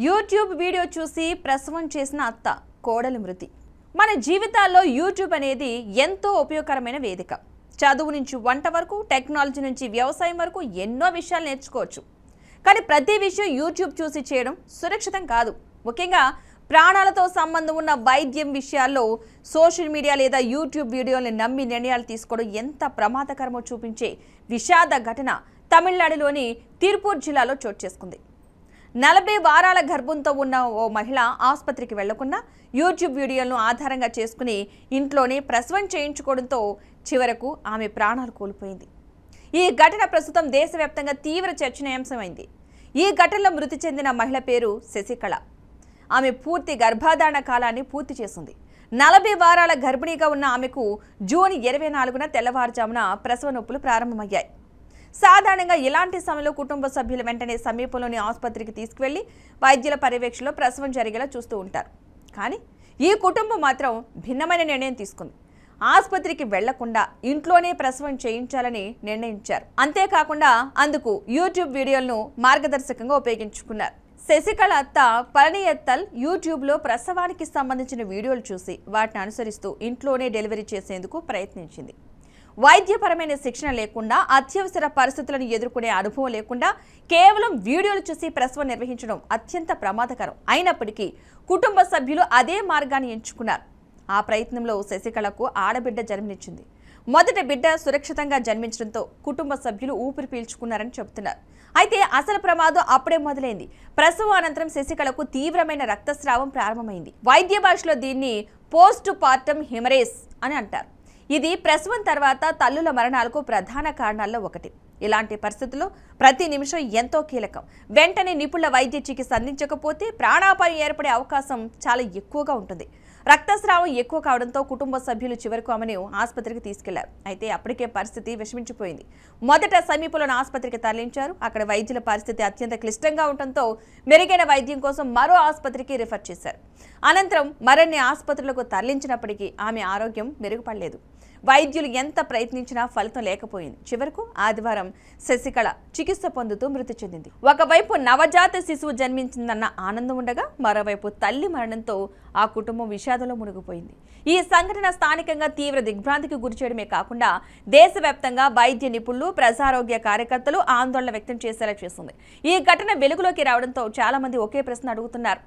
YouTube video చూసి ప్రసవం చేసిన అత్త కోడలి మృతి. మన జీవితాల్లో యూట్యూబ్ అనేది ఎంతో ఉపయోగకరమైన వేదిక. చదువు నుంచి వంట వరకు, టెక్నాలజీ నుంచి వ్యవసాయం వరకు ఎన్నో విషయాలు నేర్చుకోవచ్చు. కానీ ప్రతి విషయం యూట్యూబ్ చూసి చేయడం సురక్షితం కాదు. ముఖ్యంగా ప్రాణాలతో సంబంధం ఉన్న వైద్యం విషయాల్లో సోషల్ మీడియా లేదా యూట్యూబ్ వీడియోల్ని నమ్మి నిర్ణయాలు తీసుకోవడం ఎంత ప్రమాదకరమో చూపించే విషాద ఘటన తమిళనాడులోని తిరుపూర్ జిల్లాలో చోటు చేసుకుంది. 40 వారాల గర్భంతో ఉన్న ఓ మహిళ ఆసుపత్రికి వెళ్లకుండా యూట్యూబ్ వీడియోలను ఆధారంగా చేసుకుని ఇంట్లోనే ప్రసవం చేయించుకోవడంతో చివరకు ఆమె ప్రాణాలు కోల్పోయింది. ఈ ఘటన ప్రస్తుతం దేశవ్యాప్తంగా తీవ్ర చర్చనీయాంశమైంది. ఈ ఘటనలో మృతి చెందిన మహిళ పేరు శశికళ. ఆమె పూర్తి గర్భధారణ కాలాన్ని పూర్తి చేసింది. 40 వారాల గర్భిణీగా ఉన్న ఆమెకు జూన్ 24న తెల్లవారుజామున ప్రసవ నొప్పులు ప్రారంభమయ్యాయి. సాధారణంగా ఇలాంటి సమయంలో కుటుంబ సభ్యులు వెంటనే సమీపంలోని ఆసుపత్రికి తీసుకువెళ్లి వైద్యుల పర్యవేక్షణలో ప్రసవం జరిగేలా చూస్తూ ఉంటారు. కానీ ఈ కుటుంబం మాత్రం భిన్నమైన నిర్ణయం తీసుకుంది. ఆసుపత్రికి వెళ్లకుండా ఇంట్లోనే ప్రసవం చేయించాలని నిర్ణయించారు. అంతేకాకుండా అందుకు యూట్యూబ్ వీడియోలను మార్గదర్శకంగా ఉపయోగించుకున్నారు. శశికళ అత్త పళనియత్తల్ యూట్యూబ్లో ప్రసవానికి సంబంధించిన వీడియోలు చూసి వాటిని అనుసరిస్తూ ఇంట్లోనే డెలివరీ చేసేందుకు ప్రయత్నించింది. వైద్యపరమైన శిక్షణ లేకుండా, అత్యవసర పరిస్థితులను ఎదుర్కొనే అనుభవం లేకుండా కేవలం వీడియోలు చూసి ప్రసవం నిర్వహించడం అత్యంత ప్రమాదకరం. అయినప్పటికీ కుటుంబ సభ్యులు అదే మార్గాన్ని ఎంచుకున్నారు. ఆ ప్రయత్నంలో శశికళకు ఆడబిడ్డ జన్మనిచ్చింది. మొదటి బిడ్డ సురక్షితంగా జన్మించడంతో కుటుంబ సభ్యులు ఊపిరి పీల్చుకున్నారని చెబుతున్నారు. అయితే అసలు ప్రమాదం అప్పుడే మొదలైంది. ప్రసవం అనంతరం శశికళకు తీవ్రమైన రక్తస్రావం ప్రారంభమైంది. వైద్య భాషలో దీన్ని పోస్ట్ పార్టమ్ హెమరేజ్ అని అంటారు. ఇది ప్రసవం తర్వాత తల్లుల మరణాలకు ప్రధాన కారణాల్లో ఒకటి. ఇలాంటి పరిస్థితుల్లో ప్రతి నిమిషం ఎంతో కీలకం. వెంటనే నిపుణుల వైద్య చికిత్స అందించకపోతే ప్రాణాపాయం ఏర్పడే అవకాశం చాలా ఎక్కువగా ఉంటుంది. రక్తస్రావం ఎక్కువ కావడంతో కుటుంబ సభ్యులు చివరకు ఆమెను ఆసుపత్రికి తీసుకెళ్లారు. అయితే అప్పటికే పరిస్థితి విషమించిపోయింది. మొదట సమీపంలోని ఆసుపత్రికి తరలించారు. అక్కడ వైద్యుల పరిస్థితి అత్యంత క్లిష్టంగా ఉండటంతో మెరుగైన వైద్యం కోసం మరో ఆసుపత్రికి రిఫర్ చేశారు. అనంతరం మరిన్ని ఆసుపత్రులకు తరలించినప్పటికీ ఆమె ఆరోగ్యం మెరుగుపడలేదు. వైద్యులు ఎంత ప్రయత్నించినా ఫలితం లేకపోయింది. చివరకు ఆదివారం శశికళ చికిత్స పొందుతూ మృతి చెందింది. ఒకవైపు నవజాత శిశువు జన్మించిందన్న ఆనందం ఉండగా, మరోవైపు తల్లి మరణంతో ఆ కుటుంబం విషాదంలో మునిగిపోయింది. ఈ సంఘటన స్థానికంగా తీవ్ర దిగ్భ్రాంతికి గురిచేయడమే కాకుండా దేశవ్యాప్తంగా వైద్య నిపుణులు, ప్రజారోగ్య కార్యకర్తలు ఆందోళన వ్యక్తం చేసేలా చేస్తుంది. ఈ ఘటన వెలుగులోకి రావడంతో చాలా మంది ఒకే ప్రశ్న అడుగుతున్నారు: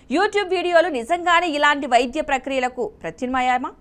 యూట్యూబ్ వీడియోలు నిజంగానే ఇలాంటి వైద్య ప్రక్రియలకు ప్రత్యామ్నాయమా?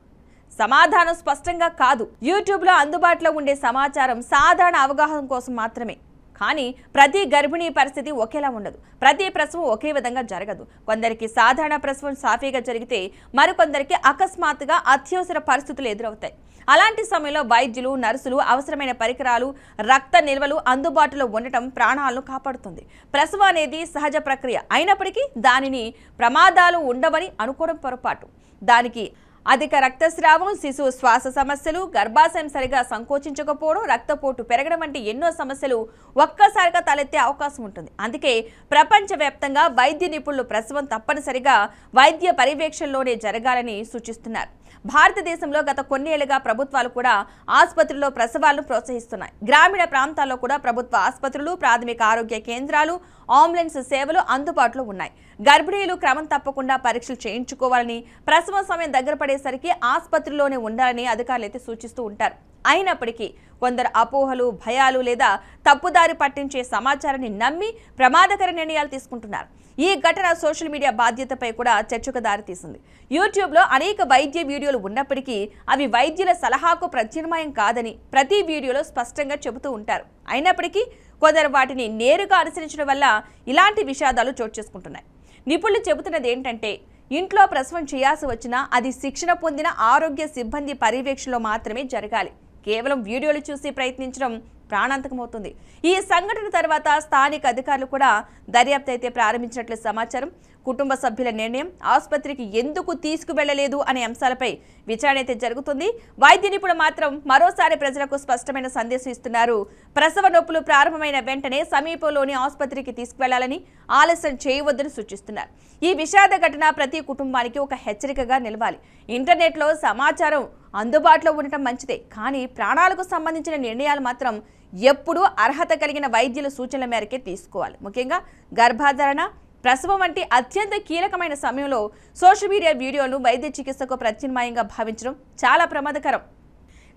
సమాధానం స్పష్టంగా కాదు. యూట్యూబ్లో అందుబాటులో ఉండే సమాచారం సాధారణ అవగాహన కోసం మాత్రమే. కానీ ప్రతి గర్భిణీ పరిస్థితి ఒకేలా ఉండదు. ప్రతి ప్రసవం ఒకే విధంగా జరగదు. కొందరికి సాధారణ ప్రసవం సాఫీగా జరిగితే మరికొందరికి అకస్మాత్తుగా అత్యవసర పరిస్థితులు ఎదురవుతాయి. అలాంటి సమయంలో వైద్యులు, నర్సులు అవసరమైన పరికరాలు, రక్త నిల్వలు అందుబాటులో ఉండటం ప్రాణాలను కాపాడుతుంది. ప్రసవం అనేది సహజ ప్రక్రియ అయినప్పటికీ దానిని ప్రమాదాలు ఉండవని అనుకోవడం పొరపాటు. దానికి అధిక రక్తస్రావం, శిశువు శ్వాస సమస్యలు, గర్భాశయం సరిగా సంకోచించకపోవడం, రక్తపోటు పెరగడం వంటి ఎన్నో సమస్యలు ఒక్కసారిగా తలెత్తే అవకాశం ఉంటుంది. అందుకే ప్రపంచవ్యాప్తంగా వైద్య నిపుణులు ప్రసవం తప్పనిసరిగా వైద్య పర్యవేక్షణలోనే జరగాలని సూచిస్తున్నారు. భారతదేశంలో గత కొన్నేళ్లుగా ప్రభుత్వాలు కూడా ఆసుపత్రుల్లో ప్రసవాలను ప్రోత్సహిస్తున్నాయి. గ్రామీణ ప్రాంతాల్లో కూడా ప్రభుత్వ ఆసుపత్రులు, ప్రాథమిక ఆరోగ్య కేంద్రాలు, అంబులెన్స్ సేవలు అందుబాటులో ఉన్నాయి. గర్భిణీలు క్రమం తప్పకుండా పరీక్షలు చేయించుకోవాలని, ప్రసవ సమయం దగ్గర పడేసరికి ఆసుపత్రిలోనే ఉండాలని అధికారులు అయితే సూచిస్తూ ఉంటారు. అయినప్పటికీ కొందరు అపోహలు, భయాలు లేదా తప్పుదారి పట్టించే సమాచారాన్ని నమ్మి ప్రమాదకర నిర్ణయాలు తీసుకుంటున్నారు. ఈ ఘటన సోషల్ మీడియా బాధ్యతపై కూడా చర్చకు దారితీసింది. యూట్యూబ్లో అనేక వైద్య వీడియోలు ఉన్నప్పటికీ అవి వైద్యుల సలహాకు ప్రత్యామ్నాయం కాదని ప్రతి వీడియోలో స్పష్టంగా చెబుతూ ఉంటారు. అయినప్పటికీ కొందరు వాటిని నేరుగా అనుసరించడం వల్ల ఇలాంటి విషాదాలు చోటు చేసుకుంటున్నాయి. నిపుణులు చెబుతున్నది ఏంటంటే, ఇంట్లో ప్రసవం చేయాల్సి వచ్చినా అది శిక్షణ పొందిన ఆరోగ్య సిబ్బంది పర్యవేక్షణలో మాత్రమే జరగాలి. కేవలం వీడియోలు చూసి ప్రయత్నించడం ప్రాణాంతకమవుతుంది. ఈ సంఘటన తర్వాత స్థానిక అధికారులు కూడా దర్యాప్తు అయితే ప్రారంభించినట్లు సమాచారం. కుటుంబ సభ్యుల నిర్ణయం, ఆసుపత్రికి ఎందుకు తీసుకువెళ్లలేదు అనే అంశాలపై విచారణ అయితే జరుగుతుంది. వైద్య నిపుణులు మాత్రం మరోసారి ప్రజలకు స్పష్టమైన సందేశం ఇస్తున్నారు. ప్రసవ నొప్పులు ప్రారంభమైన వెంటనే సమీపంలోని ఆసుపత్రికి తీసుకువెళ్లాలని, ఆలస్యం చేయవద్దని సూచిస్తున్నారు. ఈ విషాద ఘటన ప్రతి కుటుంబానికి ఒక హెచ్చరికగా నిలవాలి. ఇంటర్నెట్లో సమాచారం అందుబాటులో ఉండటం మంచిదే, కానీ ప్రాణాలకు సంబంధించిన నిర్ణయాలు మాత్రం ఎప్పుడూ అర్హత కలిగిన వైద్యుల సూచనల మేరకే తీసుకోవాలి. ముఖ్యంగా గర్భధారణ, ప్రసవం వంటి అత్యంత కీలకమైన సమయంలో సోషల్ మీడియా వీడియోలను వైద్య చికిత్సకు ప్రత్యామ్నాయంగా భావించడం చాలా ప్రమాదకరం.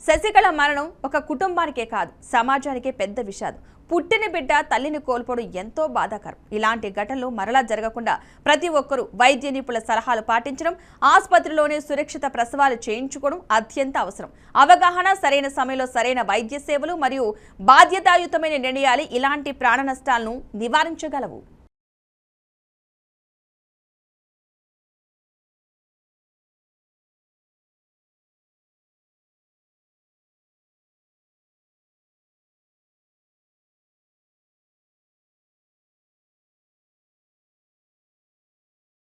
శశికళ మరణం ఒక కుటుంబానికే కాదు, సమాజానికే పెద్ద విషాదం. పుట్టిన బిడ్డ తల్లిని కోల్పోవడం ఎంతో బాధాకరం. ఇలాంటి ఘటనలు మరలా జరగకుండా ప్రతి ఒక్కరూ వైద్య నిపుణుల సలహాలు పాటించడం, ఆసుపత్రిలోనే సురక్షిత ప్రసవాలు చేయించుకోవడం అత్యంత అవసరం. అవగాహన, సరైన సమయంలో సరైన వైద్య సేవలు మరియు బాధ్యతాయుతమైన నిర్ణయాలు ఇలాంటి ప్రాణ నష్టాలను నివారించగలవు.